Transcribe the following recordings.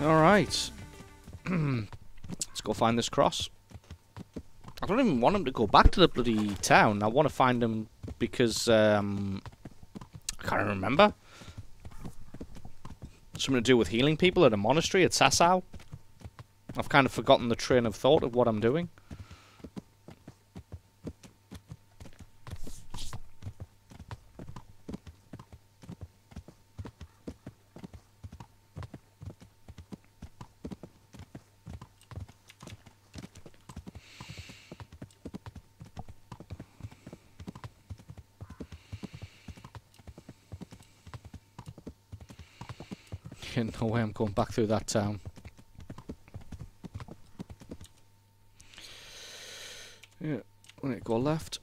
Alright. Let's go find this cross. I don't even want him to go back to the bloody town. I want to find him because, I can't remember. Something to do with healing people at a monastery at Sasau. I've kind of forgotten the train of thought of what I'm doing. No way I'm going back through that town. Yeah, let it go left.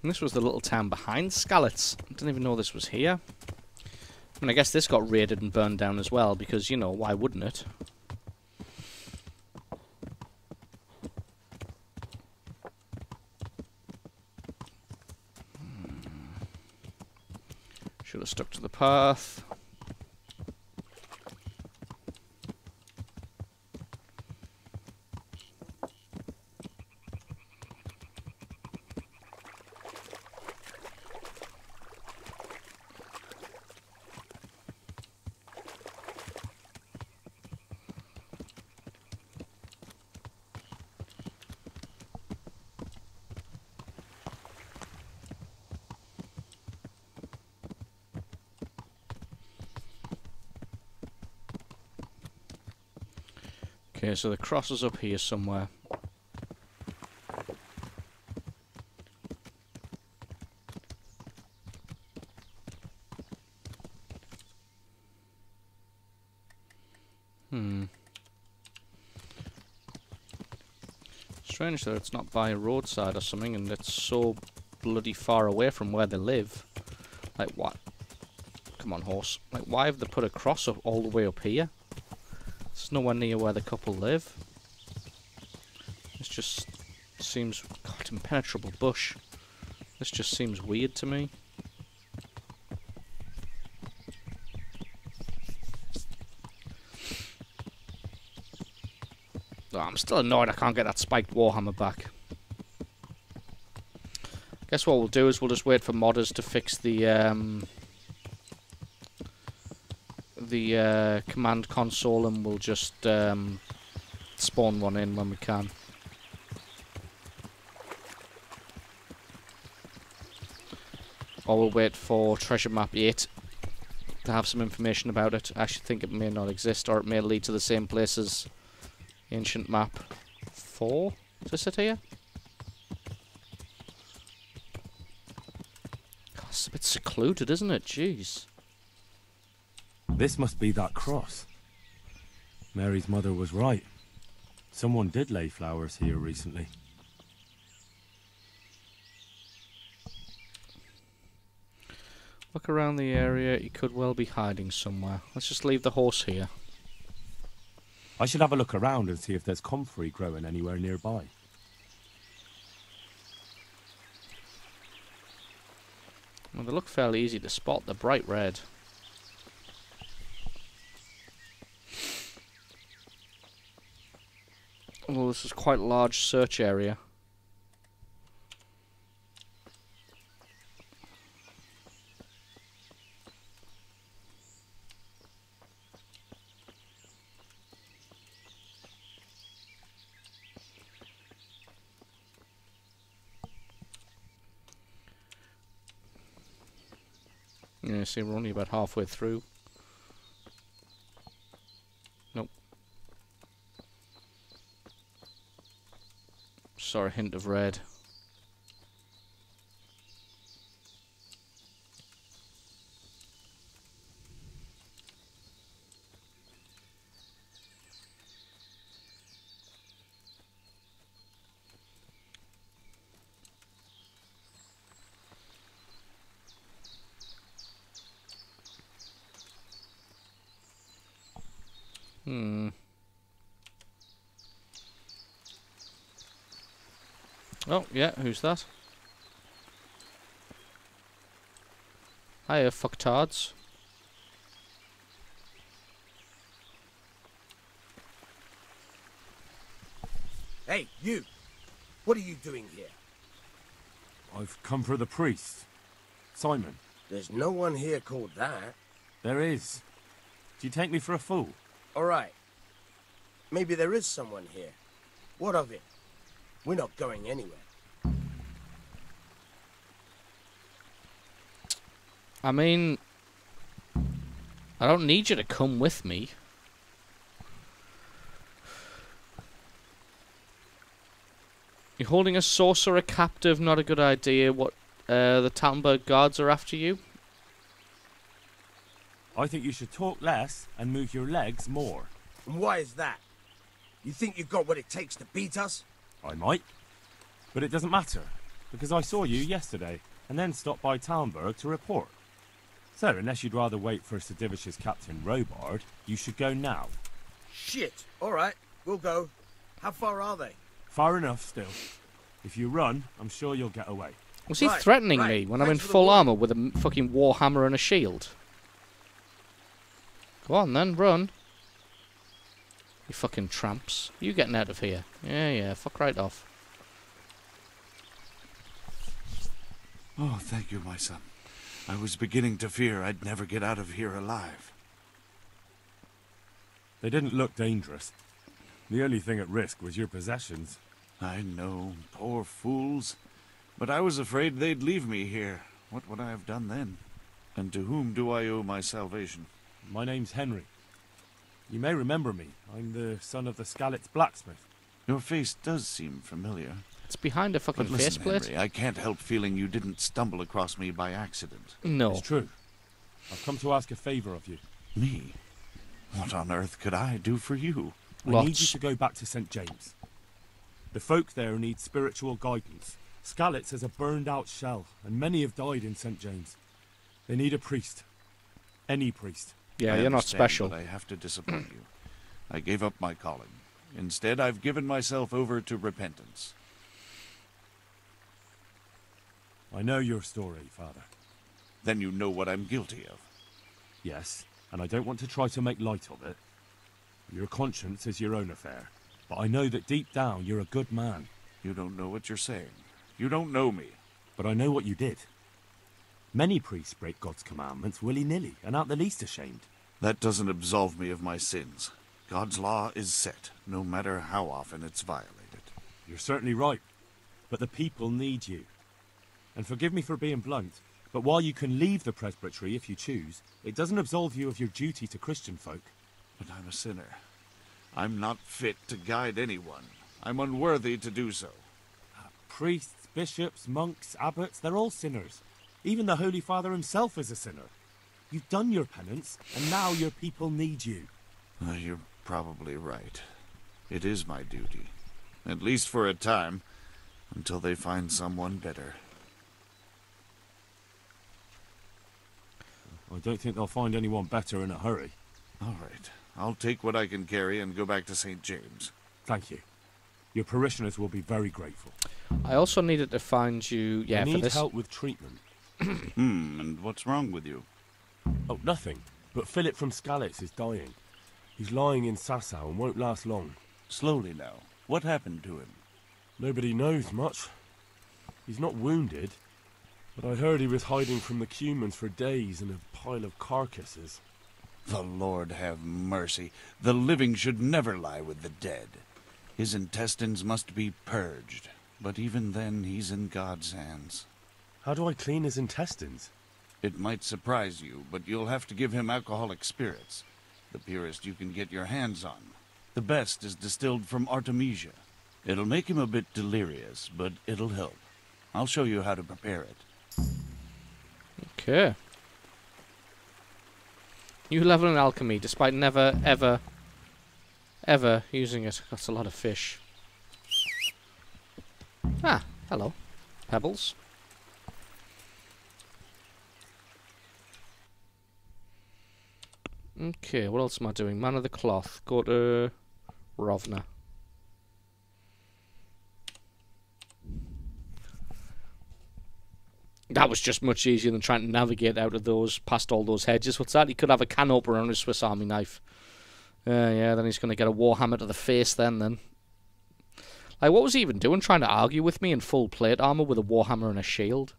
And this was the little town behind Skalitz. I didn't even know this was here. I mean, I guess this got raided and burned down as well, because, you know, why wouldn't it? Should have stuck to the path. Okay, so the cross is up here somewhere. Strange that it's not by a roadside or something, and it's so bloody far away from where they live. Like, what? Come on, horse. Like, why have they put a cross up all the way up here? It's nowhere near where the couple live. This just seems... God, impenetrable bush. This just seems weird to me. Oh, I'm still annoyed I can't get that spiked warhammer back. Guess what we'll do is we'll just wait for modders to fix the command console, and we'll just spawn one in when we can. Or we'll wait for treasure map 8 to have some information about it. I actually think it may not exist, or it may lead to the same place as ancient map 4. Is this it here? God, it's a bit secluded, isn't it? Jeez. This must be that cross. Mary's mother was right. Someone did lay flowers here recently. Look around the area. He could well be hiding somewhere. Let's just leave the horse here. I should have a look around and see if there's comfrey growing anywhere nearby. Well, they look fairly easy to spot. They're bright red. Well, this is quite a large search area. Yeah, see, we're only about halfway through. Nope. Saw a hint of red. Hmm. Oh, yeah, who's that? Hiya, fucktards. Hey, you! What are you doing here? I've come for the priest. Simon. There's no one here called that. There is. Do you take me for a fool? All right. Maybe there is someone here. What of it? We're not going anywhere. I mean, I don't need you to come with me. You're holding a sorcerer captive, not a good idea. What, the Talmberg guards are after you? I think you should talk less and move your legs more. And why is that? You think you've got what it takes to beat us? I might. But it doesn't matter, because I saw you yesterday, and then stopped by Talmberg to report. So, unless you'd rather wait for Sedivish's Captain Robard, you should go now. Shit! All right, we'll go. How far are they? Far enough, still. If you run, I'm sure you'll get away. Was he Right, threatening right. me when I'm in Thanks for the full warning. armor with a fucking warhammer and a shield? Go on then, run. You fucking tramps. You getting out of here. Yeah, fuck right off. Oh, thank you, my son. I was beginning to fear I'd never get out of here alive. They didn't look dangerous. The only thing at risk was your possessions. I know, poor fools. But I was afraid they'd leave me here. What would I have done then? And to whom do I owe my salvation? My name's Henry. You may remember me. I'm the son of the Skalitz blacksmith. Your face does seem familiar. It's behind a fucking But listen, faceplate. Henry, I can't help feeling you didn't stumble across me by accident. No. It's true. I've come to ask a favor of you. Me? What on earth could I do for you? I need you Lots. to go back to St. James. The folk there need spiritual guidance. Skalitz has a burned-out shell, and many have died in St. James. They need a priest. Any priest. Yeah, I you're not understand, special. But I have to disappoint you. I gave up my calling. Instead, I've given myself over to repentance. I know your story, Father. Then you know what I'm guilty of. Yes, and I don't want to try to make light of it. Your conscience is your own affair, but I know that deep down you're a good man. You don't know what you're saying. You don't know me. But I know what you did. Many priests break God's commandments willy-nilly and aren't the least ashamed. That doesn't absolve me of my sins. God's law is set, no matter how often it's violated. You're certainly right, but the people need you. And forgive me for being blunt, but while you can leave the presbytery if you choose, it doesn't absolve you of your duty to Christian folk. But I'm a sinner. I'm not fit to guide anyone. I'm unworthy to do so. Priests, bishops, monks, abbots, they're all sinners. Even the Holy Father himself is a sinner. You've done your penance, and now your people need you. You're probably right. It is my duty. At least for a time, until they find someone better. I don't think they'll find anyone better in a hurry. All right. I'll take what I can carry and go back to St. James. Thank you. Your parishioners will be very grateful. I also needed to find you, I for need this. help with treatment. And what's wrong with you? Oh, nothing. But Philip from Skalitz is dying. He's lying in Sasau and won't last long. Slowly now. What happened to him? Nobody knows much. He's not wounded, but I heard he was hiding from the Cumans for days in a pile of carcasses. The Lord have mercy. The living should never lie with the dead. His intestines must be purged, but even then he's in God's hands. How do I clean his intestines? It might surprise you, but you'll have to give him alcoholic spirits. The purest you can get your hands on. The best is distilled from Artemisia. It'll make him a bit delirious, but it'll help. I'll show you how to prepare it. Okay. You level in alchemy despite never, ever using it. That's a lot of fish. Ah, hello. Pebbles. Okay, what else am I doing? Man of the Cloth. Go to Rovna. That was just much easier than trying to navigate out of those, past all those hedges. What's that? He could have a can opener on his Swiss Army knife. Yeah, then he's going to get a warhammer to the face then. Like, what was he even doing, trying to argue with me in full plate armor with a warhammer and a shield?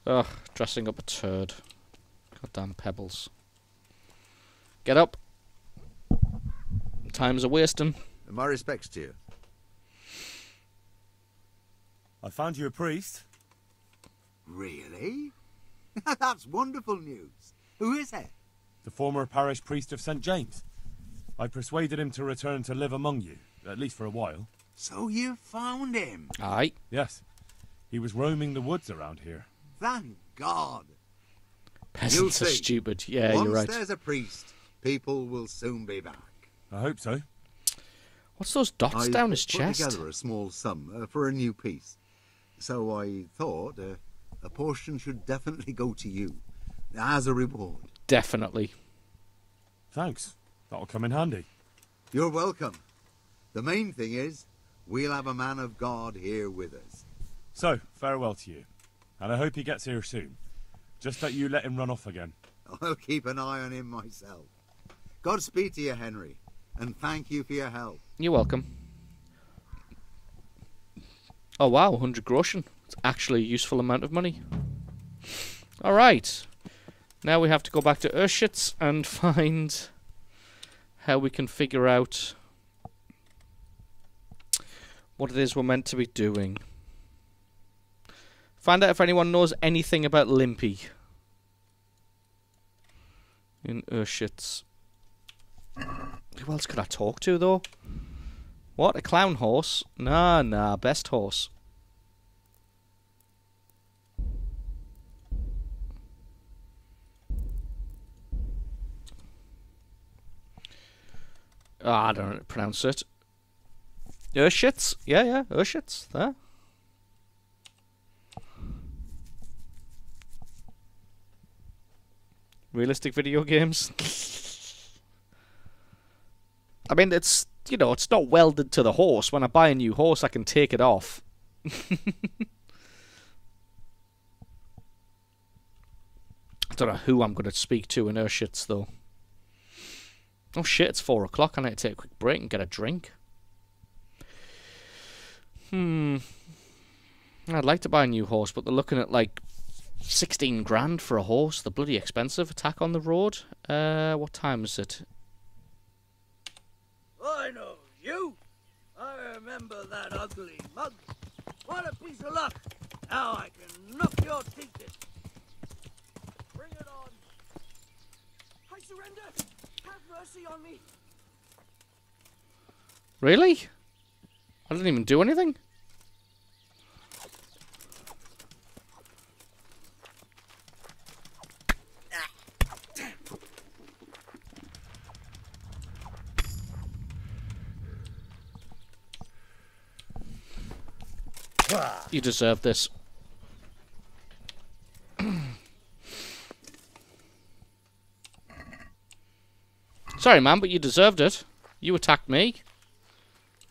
Ugh, dressing up a turd. Goddamn pebbles. Get up. Time's a wasting. My respects to you. I found you a priest. Really? That's wonderful news. Who is it? The former parish priest of St. James. I persuaded him to return to live among you, at least for a while. So you found him? Aye. Yes. He was roaming the woods around here. Thank God. Peasants are see. stupid. Yeah, Once you're right. there's a priest, people will soon be back. I hope so. What's those dots down his chest? Put together a small sum for a new piece. So I thought a portion should definitely go to you, as a reward. Definitely. Thanks. That'll come in handy. You're welcome. The main thing is, we'll have a man of God here with us. So, farewell to you. And I hope he gets here soon. Just that you let him run off again. I'll keep an eye on him myself. Godspeed to you, Henry. And thank you for your help. You're welcome. Oh wow, 100 groschen. It's actually a useful amount of money. Alright. Now we have to go back to Urschitz and find how we can figure out what it is we're meant to be doing. Find out if anyone knows anything about Limpy in Urschitz. Who else could I talk to, though? What? A clown horse? Nah, best horse. I don't know how to pronounce it. Urschitz? Yeah, Urschitz. There. Realistic video games. I mean, it's, you know, it's not welded to the horse. When I buy a new horse, I can take it off. I don't know who I'm going to speak to in Urschitz, though. Oh shit, it's 4 o'clock. I need to take a quick break and get a drink. I'd like to buy a new horse, but they're looking at like 16 grand for a horse. They're bloody expensive. Attack on the road. What time is it? I know you. I remember that ugly mug. What a piece of luck. Now I can knock your teeth in. Bring it on. I surrender. Have mercy on me. Really? I didn't even do anything. You deserve this. Sorry, man, but you deserved it. You attacked me.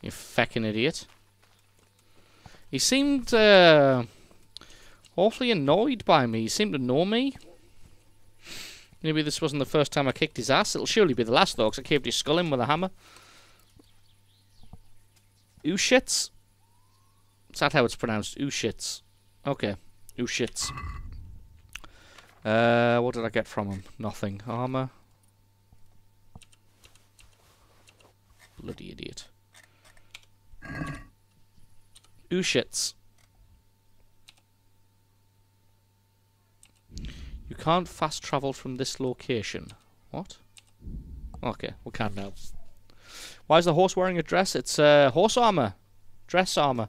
You feckin' idiot. He seemed awfully annoyed by me. He seemed to know me. Maybe this wasn't the first time I kicked his ass. It'll surely be the last, though, because I caved his skull in with a hammer. Ushits? Is that how it's pronounced? Ushits. Okay. Ushits. What did I get from him? Nothing. Armor. Bloody idiot. Ushits. You can't fast travel from this location. What? Okay, we can now. Why is the horse wearing a dress? It's horse armor. Dress armor.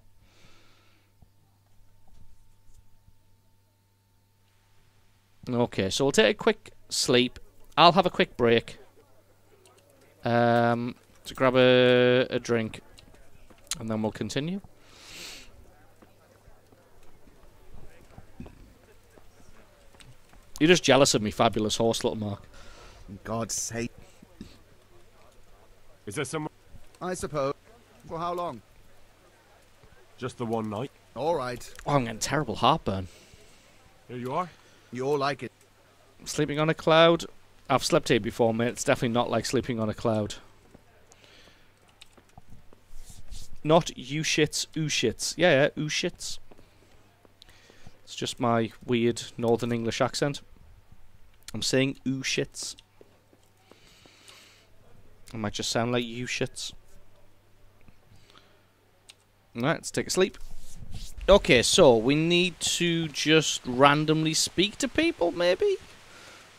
Okay, so we'll take a quick sleep. I'll have a quick break. To grab a drink. And then we'll continue. You're just jealous of me, fabulous horse, little Mark. God's sake. Is there someone? I suppose. For how long? Just the one night. All right. Oh, I'm getting terrible heartburn. Here you are. You all like it. Sleeping on a cloud. I've slept here before, mate. It's definitely not like sleeping on a cloud. Not you shits, oo shits. Yeah, oo shits. It's just my weird Northern English accent. I'm saying oo shits. I might just sound like you shits. Alright, let's take a sleep. Okay, so we need to just randomly speak to people, maybe?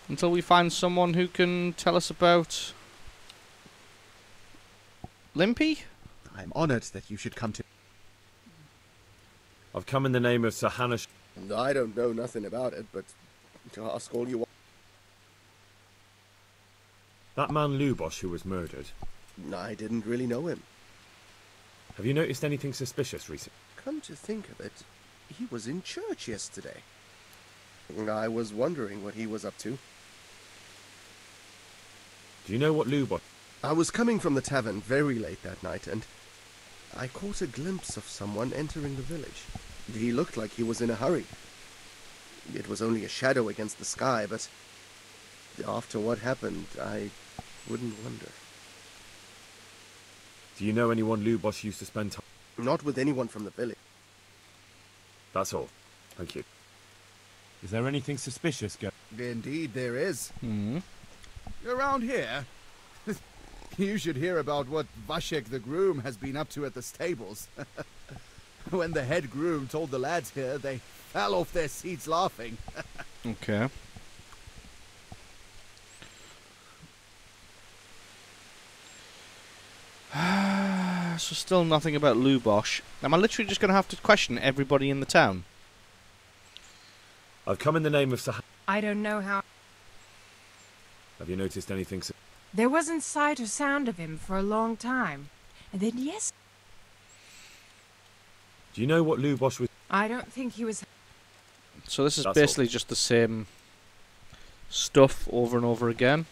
Until we find someone who can tell us about Limpy? I'm honored that you should come to... I've come in the name of Sir Hanish. I don't know nothing about it, but ask all you want. That man Lubosh who was murdered. I didn't really know him. Have you noticed anything suspicious recently? Come to think of it, he was in church yesterday. I was wondering what he was up to. Do you know what Lubosh... I was coming from the tavern very late that night, and I caught a glimpse of someone entering the village. He looked like he was in a hurry. It was only a shadow against the sky, but after what happened, I wouldn't wonder. Do you know anyone Lubosh used to spend time... Not with anyone from the village. That's all. Thank you. Is there anything suspicious going... Indeed there is. Mm-hmm. Around here, you should hear about what Vashek the groom has been up to at the stables. When the head groom told the lads here, they fell off their seats laughing. Okay. So still nothing about Lubosh. Am I literally just going to have to question everybody in the town? I've come in the name of Sir... I don't know how... Have you noticed anything... There wasn't sight or sound of him for a long time. And then yes... Do you know what Lubosh was... I don't think he was... So this is That's basically all. just the same stuff over and over again.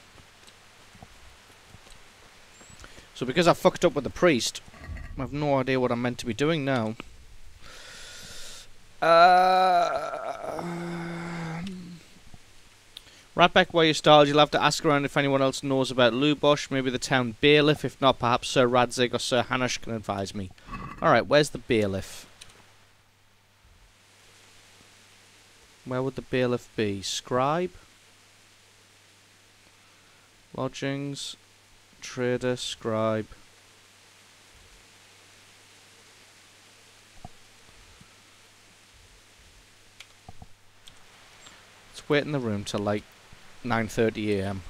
So because I fucked up with the priest, I have no idea what I'm meant to be doing now. Right back where you started, you'll have to ask around if anyone else knows about Lubosh, maybe the town bailiff. If not, perhaps Sir Radzig or Sir Hanish can advise me. Alright, where's the bailiff? Where would the bailiff be? Scribe? Lodgings? Trader? Scribe? Let's wait in the room till like 9:30 AM.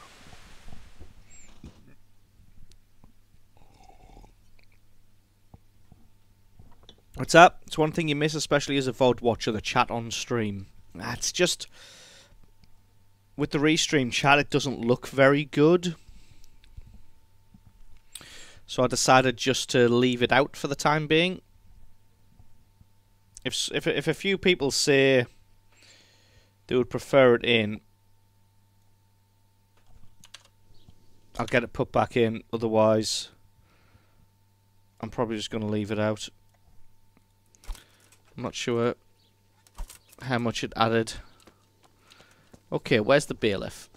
What's up? It's one thing you miss, especially as a VOD watcher, the chat on stream. It's just... with the restream chat, it doesn't look very good. So I decided just to leave it out for the time being. If a few people say they would prefer it in, I'll get it put back in. Otherwise, I'm probably just going to leave it out. I'm not sure how much it added. Okay, where's the bailiff?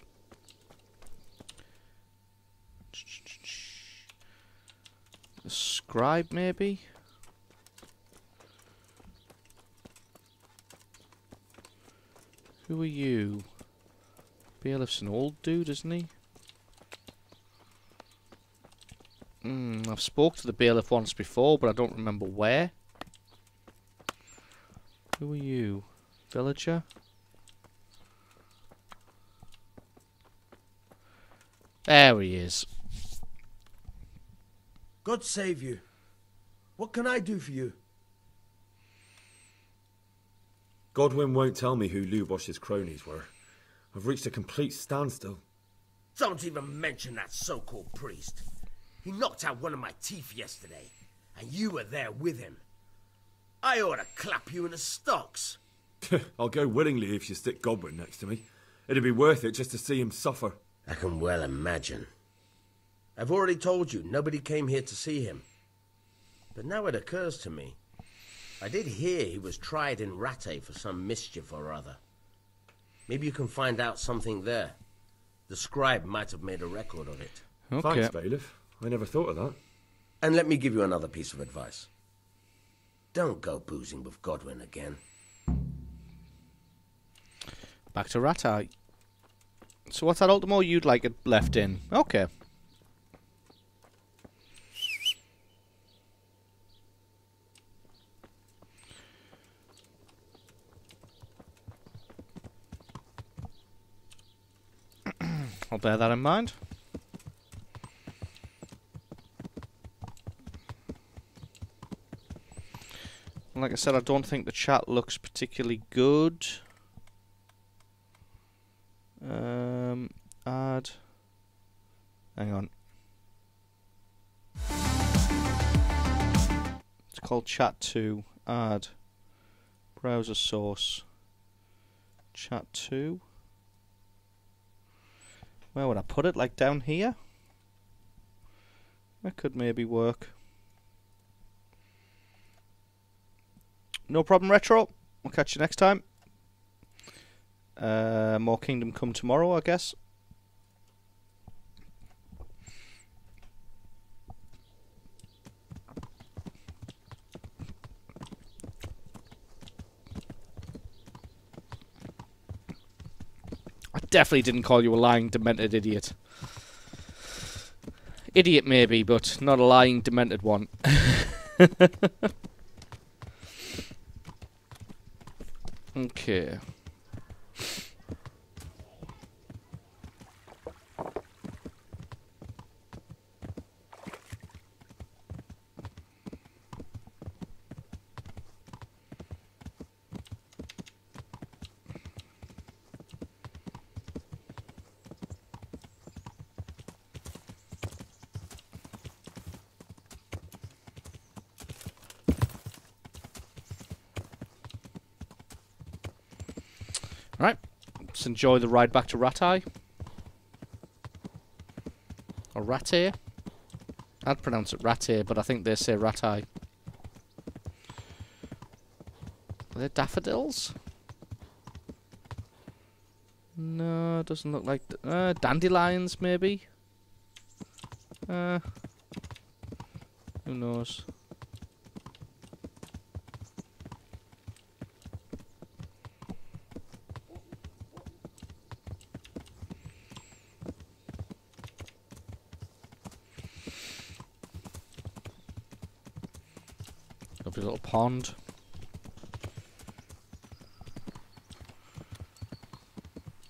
The scribe, maybe? Who are you? Bailiff's an old dude, isn't he? I've spoke to the bailiff once before, but I don't remember where. Who are you? Villager? There he is. God save you. What can I do for you? Godwin won't tell me who Lubosh's cronies were. I've reached a complete standstill. Don't even mention that so-called priest. He knocked out one of my teeth yesterday, and you were there with him. I ought to clap you in the stocks. I'll go willingly if you stick Godwin next to me. It'd be worth it just to see him suffer. I can well imagine. I've already told you, nobody came here to see him. But now it occurs to me. I did hear he was tried in Rattay for some mischief or other. Maybe you can find out something there. The scribe might have made a record of it. Okay. Thanks, bailiff. I never thought of that. And let me give you another piece of advice. Don't go boozing with Godwin again. Back to Rattay. So what's that Ultimo you'd like it left in? Okay. I'll bear that in mind. Like I said, I don't think the chat looks particularly good. Add. Hang on. It's called chat 2. Add. Browser source. Chat 2. Where would I put it? Like down here? That could maybe work. No problem, Retro. We'll catch you next time. More Kingdom Come tomorrow, I guess. I definitely didn't call you a lying, demented idiot. Idiot maybe, but not a lying, demented one. Okay. Right, let's enjoy the ride back to Rattay. Or Rattay. I'd pronounce it Rattay, but I think they say Rattay. Are they daffodils? No, it doesn't look like... dandelions, maybe? Who knows? Lovely little pond.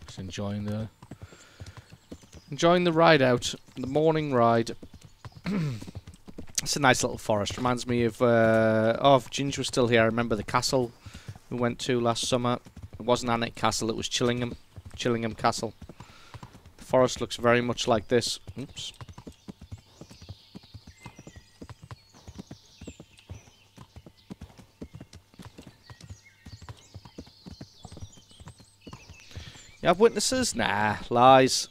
Just enjoying the ride out, the morning ride. It's a nice little forest. Reminds me of if Ginge was still here. I remember the castle we went to last summer. It wasn't Alnwick Castle. It was Chillingham Castle. The forest looks very much like this. Oops. You have witnesses? Nah, lies.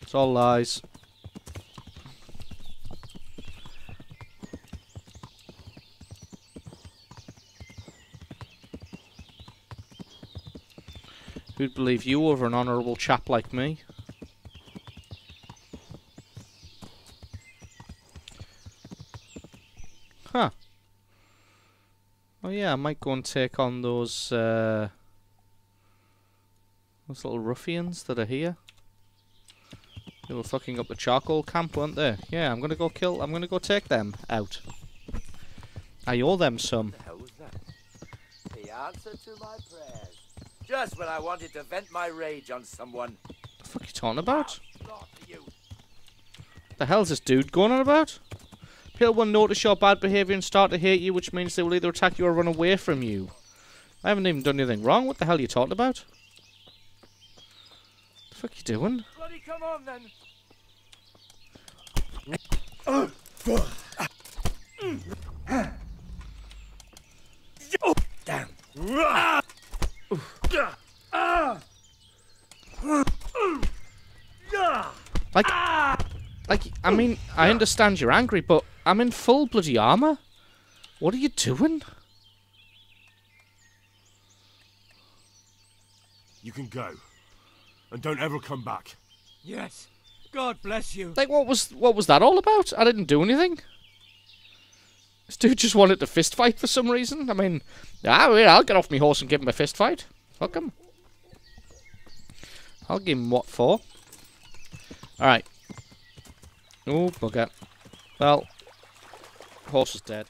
It's all lies. Who'd believe you over an honourable chap like me? Huh. Oh yeah, I might go and take on those little ruffians that are here. They were fucking up the charcoal camp, weren't they? Yeah, I'm gonna go take them out. I owe them some. What the hell was that? The answer to my prayers. Just when I wanted to vent my rage on someone. What the fuck are you talking about? The hell's this dude going on about? People will notice your bad behaviour and start to hate you, which means they will either attack you or run away from you. I haven't even done anything wrong. What the hell are you talking about? The fuck you doing? Bloody come on then! Damn. Like, I mean, I understand you're angry, but I'm in full bloody armour. What are you doing? You can go. And don't ever come back. Yes. God bless you. Like, what was that all about? I didn't do anything. This dude just wanted to fist fight for some reason. I mean, I'll get off my horse and give him a fist fight. Fuck him. I'll give him what for. Alright. Oh, bugger. Well, horse is dead.